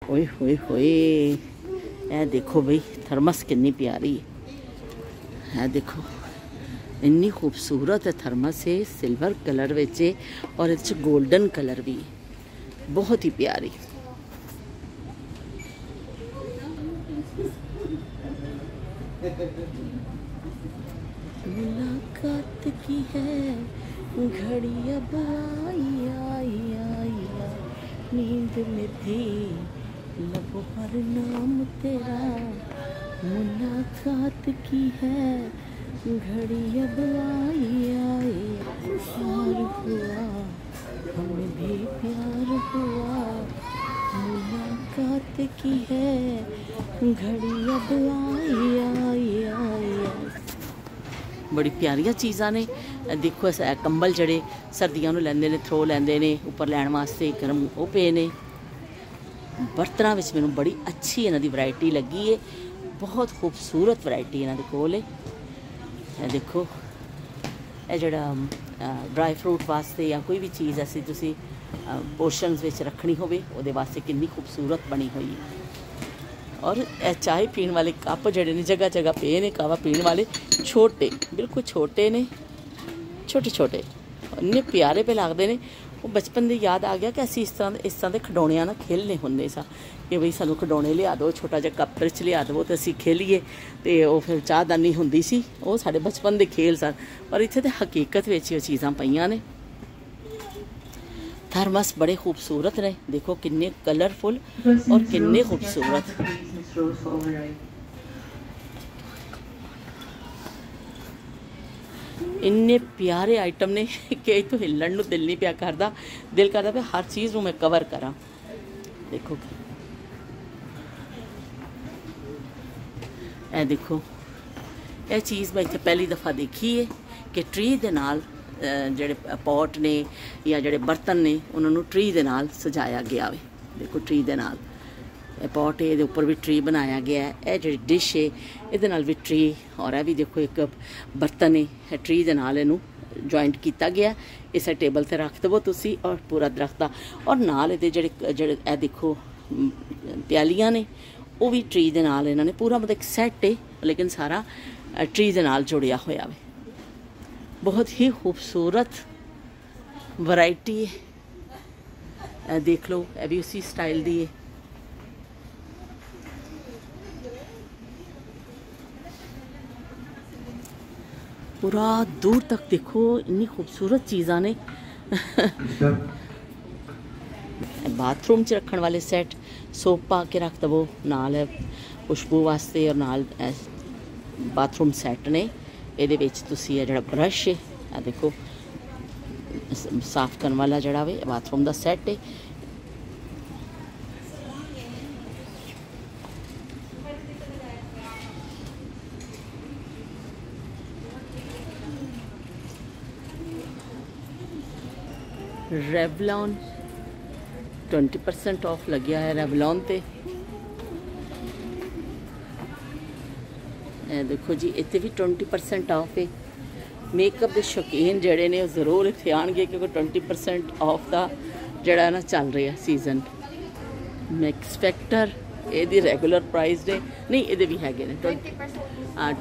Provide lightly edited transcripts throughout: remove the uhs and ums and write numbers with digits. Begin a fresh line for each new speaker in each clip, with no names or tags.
ओए होए होए, ए देखो बई थर्मस कितनी प्यारी है। देखो इन्नी खूबसूरत है थर्मस है, सिल्वर कलर विच और इस गोल्डन कलर भी, बहुत ही प्यारी। मुलाकात की है घड़ी अब आई आई आई, नींद में थी लबों पर नाम तेरा। मुलाकात की है घड़ी अब आई आई, प्यार हुआ हमें भी प्यार हुआ। मुलाकात की है घड़ी अब आई आई आई। बड़ी प्यारिया चीज़ा ने। देखो इस कंबल जड़े सर्दियों में लेंदे ने, थ्रो लेंदे ने उपर लैन वास्ते, गर्म वो पे ने। बर्तनों में मैनू बड़ी अच्छी इन्हां दी वैरायटी लगी है, बहुत खूबसूरत वैरायटी इन्हां दे कोल है। देखो ये जड़ा ड्राई फ्रूट वास्ते या कोई भी चीज़ ऐसी तुसी पोर्शनस विच रखनी होवे उहदे वास्ते कितनी खूबसूरत बनी हुई है। और चाय पीने वाले कप जड़े ने जगह जगह पे ने, कावा पीने वाले छोटे, बिल्कुल छोटे ने, छोटे छोटे इन्ने प्यारे पे लगते हैं। वो बचपन की याद आ गया कि असी इस तरह के खिडौणियां ना खेलने होंगे सा कि बई सानू खिडौणे लिया दो, छोटा जिहा कप च लिया दो तो असी खेलीए। तो वो फिर चाहदानी होंदी सी, वो साडे बचपन के खेल सन। पर इत्थे ते हकीकत विच वो चीज़ां पईयां ने। थर्मस बड़े खूबसूरत ने, देखो किन्ने कलरफुल और किन्ने खूबसूरत। इन्ने प्यारे आइटम ने कि इतों हिलन नूं दिल नहीं पिया करदा, दिल करदा पे हर चीज़ नूं मैं कवर करा। देखो ए देखो ये चीज़ मैं इत्थे पहली दफ़ा देखी है कि ट्री दे नाल जड़े पॉट ने या जड़े बर्तन ने उन्होंने ट्री दे नाल सजाया गया वे। देखो ट्री दे नाल पॉट है, ऊपर भी ट्री बनाया गया है। यह जी डिश है ये नाल भी ट्री, और यह भी देखो एक बर्तन है ट्री दे नाल इनू जॉइंट किया गया। इस टेबल से रख दवो तुसी और पूरा दरख्त दा, और नाल इहदे जड़े ए देखो प्यालियां ने वो भी ट्री दे नाल इन्होंने पूरा मतलब एक सैट है, लेकिन सारा ट्री दे नाल जुड़िया होया वे। बहुत ही खूबसूरत वैरायटी है, देख लो यह भी उसी स्टाइल दी है। पूरा दूर तक देखो इन्नी खूबसूरत चीज़ां ने। बाथरूम च रखने वाले सैट, सोप पा के रख दवो नाल खुशबू वास्ते, और नाल बाथरूम सैट ने। ये जड़ा ब्रश है देखो साफ करने वाला जड़ा वे बाथरूम का सैट है। रेवलॉन 20% ऑफ लग्या है रेवलॉन ते। देखो जी इतने भी 20% ऑफ है। मेकअप के शौकीन जड़े ने जरूर इतने आएंगे क्योंकि 20% ऑफ का जड़ा ना चल रहा है सीजन। मैक्स फैक्टर ये रेगुलर प्राइस ने नहीं, ये भी है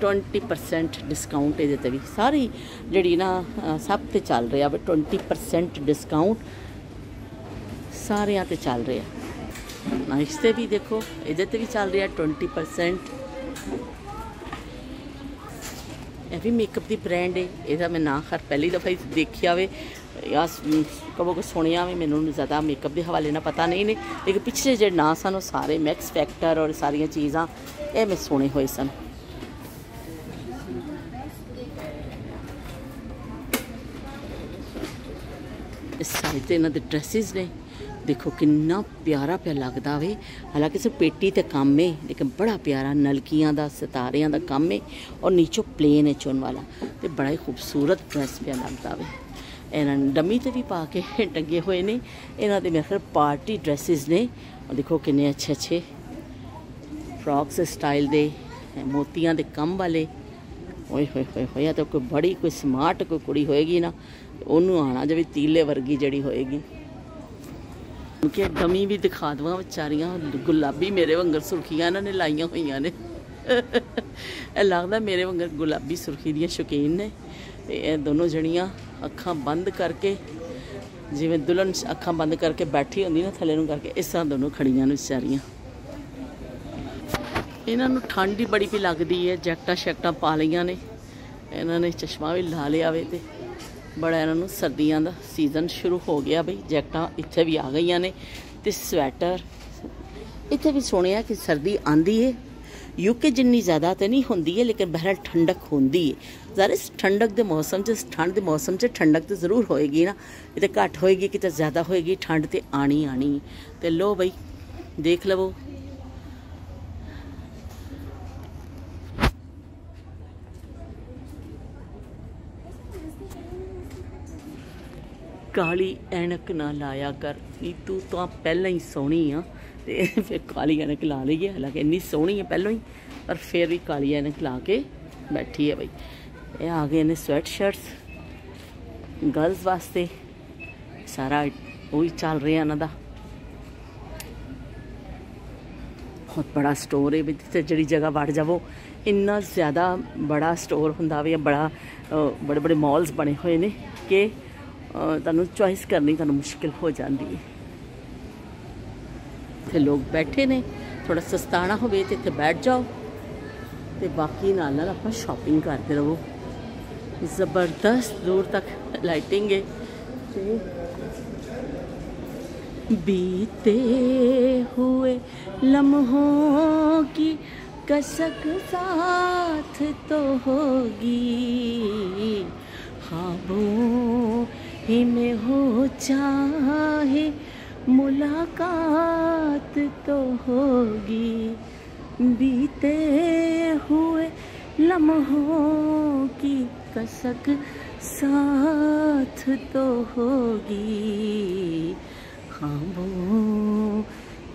20% डिस्काउंट ये भी सारी जी ना सब ते चल रहा है 20% डिस्काउंट सारिया ते चल रहा है। नाइस से भी देखो ये भी चल रहा है 20%। यह भी मेकअप की ब्रांड है, यदा मैं ना खैर पहली दफ़ा ही देखिया वे या कबो को सुनिया भी, मैनू ज़्यादा मेकअप के हवाले ना पता नहीं ने, लेकिन पिछले जो ना सन सारे मैक्स फैक्टर और सारिया चीज़ां ये मैं सुने हुए सन। इस साइड से इन्होंने ड्रेसिस ने देखो किन्ना प्यारा प्या लगता वे। हालांकि सिर्फ पेटी तो कम है, लेकिन बड़ा प्यारा नलकियां दा सितारियां दा कम है, और नीचों प्लेन है चुन वाला, तो बड़ा ही खूबसूरत ड्रेस प्या लगता वे। इन्होंने डमी ते भी पा के टंगे हुए ने। इन्हों के मेरे ख्याल पार्टी ड्रेसिस ने, और देखो किन्ने अच्छे अच्छे फ्रॉक्स स्टाइल दे मोतियां दे कम वाले। ओए होए होए होया तो कोई बड़ी कोई स्मार्ट कोई कुड़ी होएगी ना, उन्होंने आना जब तीले वर्गी जड़ी होएगी। कि डमी भी दिखा दवा बेचारियां गुलाबी मेरे वंगर सुर्खियां इन्होंने लाइया हुई ने लगता मेरे वंगर गुलाबी सुर्खी दियां शौकीन ने। ये दोनों जनियां अखां बंद करके जिवें दुल्हन अखां बंद करके बैठी होंदी ना थले नूं करके, इस तरह दोनों खड़ियां ने बेचारियां। इन्हों ठंड ही बड़ी भी लगती है, जैकटा शैकटा पा लिया ने, इन्होंने चश्मा भी ला लिया वे, तो बड़ा इन्हों सर्दियों का सीजन शुरू हो गया बई। जैकटा इत्थे भी आ गई ने, तो स्वैटर इत्थे भी सुनिया कि सर्दी आती है। यूके जिन्नी ज़्यादा तो नहीं होंदी है, लेकिन बहरहाल ठंडक होंदी है। ज़रा इस ठंडक के मौसम ठंड के मौसम ठंडक तो जरूर होएगी ना, कितने घट होएगी कितने ज़्यादा होएगी, ठंड तो आनी आनी। तो लो बई देख लवो, काली ऐनक ना लाया कर, तू तो पहला ही सोहनी आ, तो फिर काली ऐनक ला ली है। हालांकि इन्नी सोहनी है पहलों ही, पर फिर भी काली ऐनक ला के बैठी है बई। ये आ गए ने स्वेट शर्ट्स गर्ल्स वास्ते, सारा वही चल रहा इन्हों का। बहुत बड़ा स्टोर है, जिथे जी जगह वड़ जावो इन्ना ज़्यादा बड़ा स्टोर होंदा वे, बड़ा बड़े बड़े मॉल्स बने हुए हैं कि तुहानू चॉइस करनी तुहानू मुश्किल हो जाती है। इत्थे लोग बैठे ने, थोड़ा सस्ताना होवे तो इत्थे बैठ जाओ, तो बाकी नाल नाल आपां शॉपिंग करते रहो। ज़बरदस्त दूर तक लाइटिंग है। बीते हुए लम्हों की कसक साथ तो होगी, ख्वाबों ही में हो चाहे मुलाकात तो होगी। बीते हुए लम्हों की कसक साथ तो होगी, ख्वाबों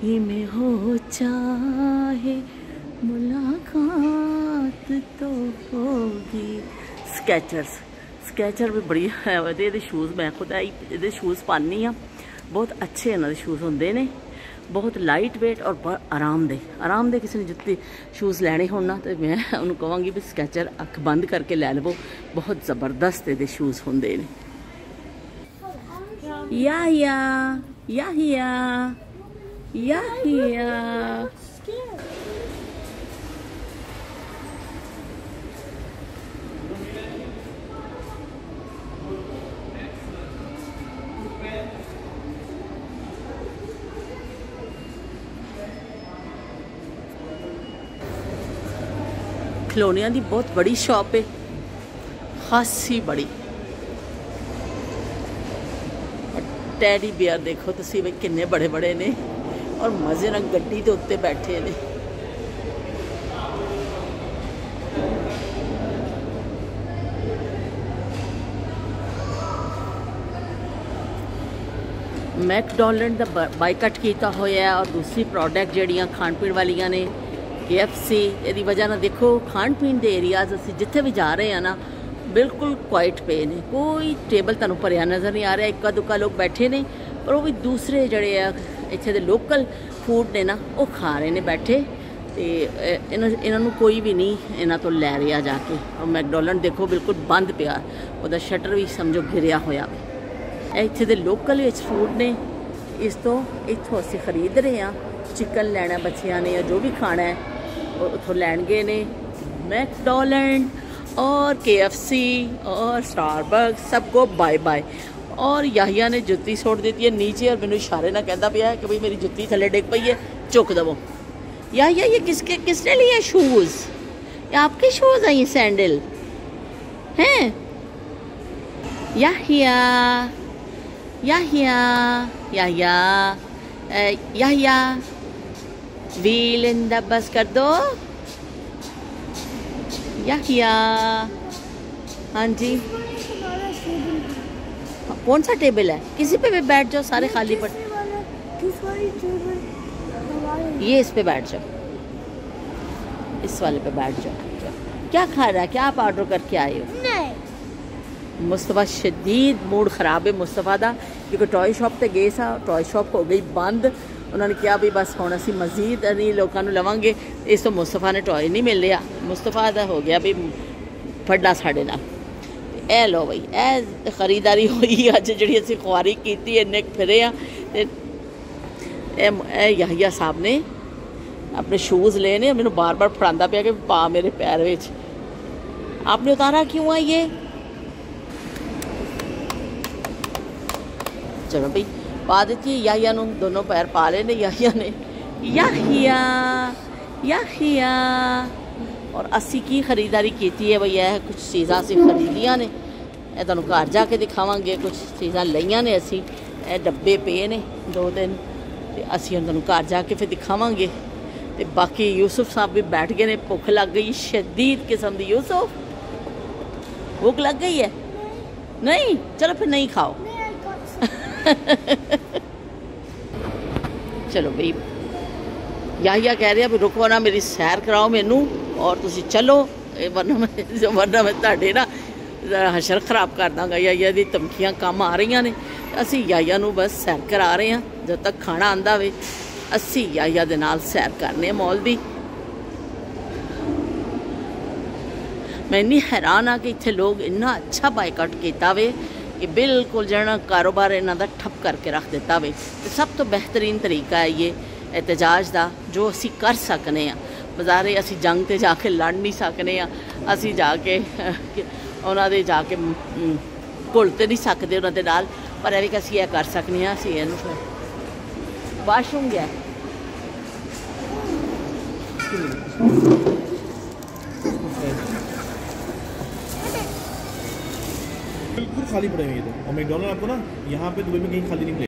ही में हो चाहे मुलाकात तो होगी। स्कैचर भी बड़ी है शूज़, मैं खुद ये शूज़ पानी हाँ, बहुत अच्छे इन्होंने शूज़ होंगे ने, बहुत लाइट वेट और बहुत आरामदेह किसी ने जुत्ती शूज़ लैने हो ना, तो मैं उन्होंने कहांगी भी स्कैचर अख बंद करके लै लवो, बहुत ज़बरदस्त ये शूज़ होंगे ने। या खिलौनिया की बहुत बड़ी शॉप है, खासी बड़ी। टैडी बियर देखो तुसी भाई किन्ने बड़े बड़े ने, और मजे नाल गड्डी के उत्ते बैठे ने। मैकडॉनल्ड का बाइकट किया होया, और दूसरी प्रोडक्ट जड़ियाँ खाण पीण वालियां ने KFC, यदी वजह ना देखो खाण पीण के एरियाज असी जिथे भी जा रहे हैं ना बिल्कुल क्वाइट पे ने, कोई टेबल तुहानू भरिया नज़र नहीं आ रहा, इक्का दुक्का लोग बैठे ने, पर वो भी दूसरे जड़े इत्थे दे लोकल फूड ने ना वो खा रहे ने बैठे, तो इन्हों कोई भी नहीं इन्हों तो लै रहा जाके। और मैकडॉनल्ड देखो बिल्कुल बंद पिया, उहदा शटर भी समझो गिरिया होया। इत्थे दे लोकल फूड ने, इस तो इत्थों असीं खरीद रहे हैं। चिकन लैना बच्चियां ने या जो भी खाना है उतों लैन गए ने। मैकडॉनल्ड और KFC और स्टारबक्स सबको बाय बाय। और याहिया ने जुत्ती छोड़ दी है नीचे, और मैंने इशारे ना कहता पाया कि भाई मेरी जुत्ती थले डिग पई है, चुक दवो। याहिया ये किसने लिए शूज़? ये आपके शूज़ हैं, ये सैंडल हैं? याहिया याहिया याहिया याहिया व्हील इन द बस कर दो याहिया। हाँ जी, कौन सा टेबल है? किसी पे भी बैठ जाओ, सारे खाली पड़। ये इस पे बैठ जाओ, इस वाले पे बैठ जाओ। क्या खा रहा है? क्या आप ऑर्डर करके आए हो? नहीं। मुस्तफ़ा शदीद मूड ख़राब है मुस्तफ़ा दा, क्योंकि टॉय शॉप ते गए सा, टॉय शॉप हो गई बंद। उन्होंने कहा भी बस हुण असीं मजीद नहीं लोगों को लवांगे। इस तो मुस्तफा ने टॉय नहीं मिल रहा, मुस्तफा दा हो गया भी फड्डा साढ़े नाल। ए लो बई ए खरीदारी हुई अज जी असी खुआरी की इन्ने फिरे आ। याहिया साहब ने अपने शूज़ ले ने, मैंने बार बार फड़ांदा पिया कि पा मेरे पैर विच। आपने उतारा क्यों है ये? चलो भाई पा देती है। याहिया नूं दोनों पैर पा ले ने याहिया ने। याहिया याहिया और असी की खरीदारी की है भई, यह कुछ चीज़ां असीं खरीदियां ने, यह तुहानूं घर जाके दिखावांगे। कुछ चीज़ां लईआं ने असीं, यह डब्बे पे ने 2-3 ते असीं हुण तुहानूं घर जाके फिर दिखावांगे। ते बाकी यूसुफ साहब भी बैठ गए ने, भुख लग गई शदीद किस्म दी। यूसुफ भुख लग गई है? नहीं, चलो फिर नहीं खाओ। चलो भाई याहिया कह रहा भी रुको ना, मेरी सैर कराओ मैनू और तुसी चलो, वरना मैं तुहाडे ना हशर खराब कर दांगा। याहिया दी धमकियां कम आ रही ने। असी याहिया नू बस सैर करा रहे हैं, जब तक खाना आंदा वे असी याहिया दे नाल सैर करने मॉल दी। मैं इन्नी हैरान हाँ कि इत्थे लोग इन्ना अच्छा बायकॉट किया वे कि बिल्कुल जना कारोबार इन्हां दा ठप करके रख दिता वे। तो सब तो बेहतरीन तरीका है ये एहतजाज का, जो असी कर सकने। बाजारे असी जंग ते जाके लड़ नहीं सकने, असी जाके उन्हां दे जाके घुल ते नहीं सकते उन्हां दे नाल, पर एह कि असी कर सकने। असी इहनूं वाशरूम गया
बिल्कुल खाली पड़े हुए ये तो। और मैकडॉनल्ड आपको ना यहाँ पे दुबई में कहीं खाली नहीं मिलेगा।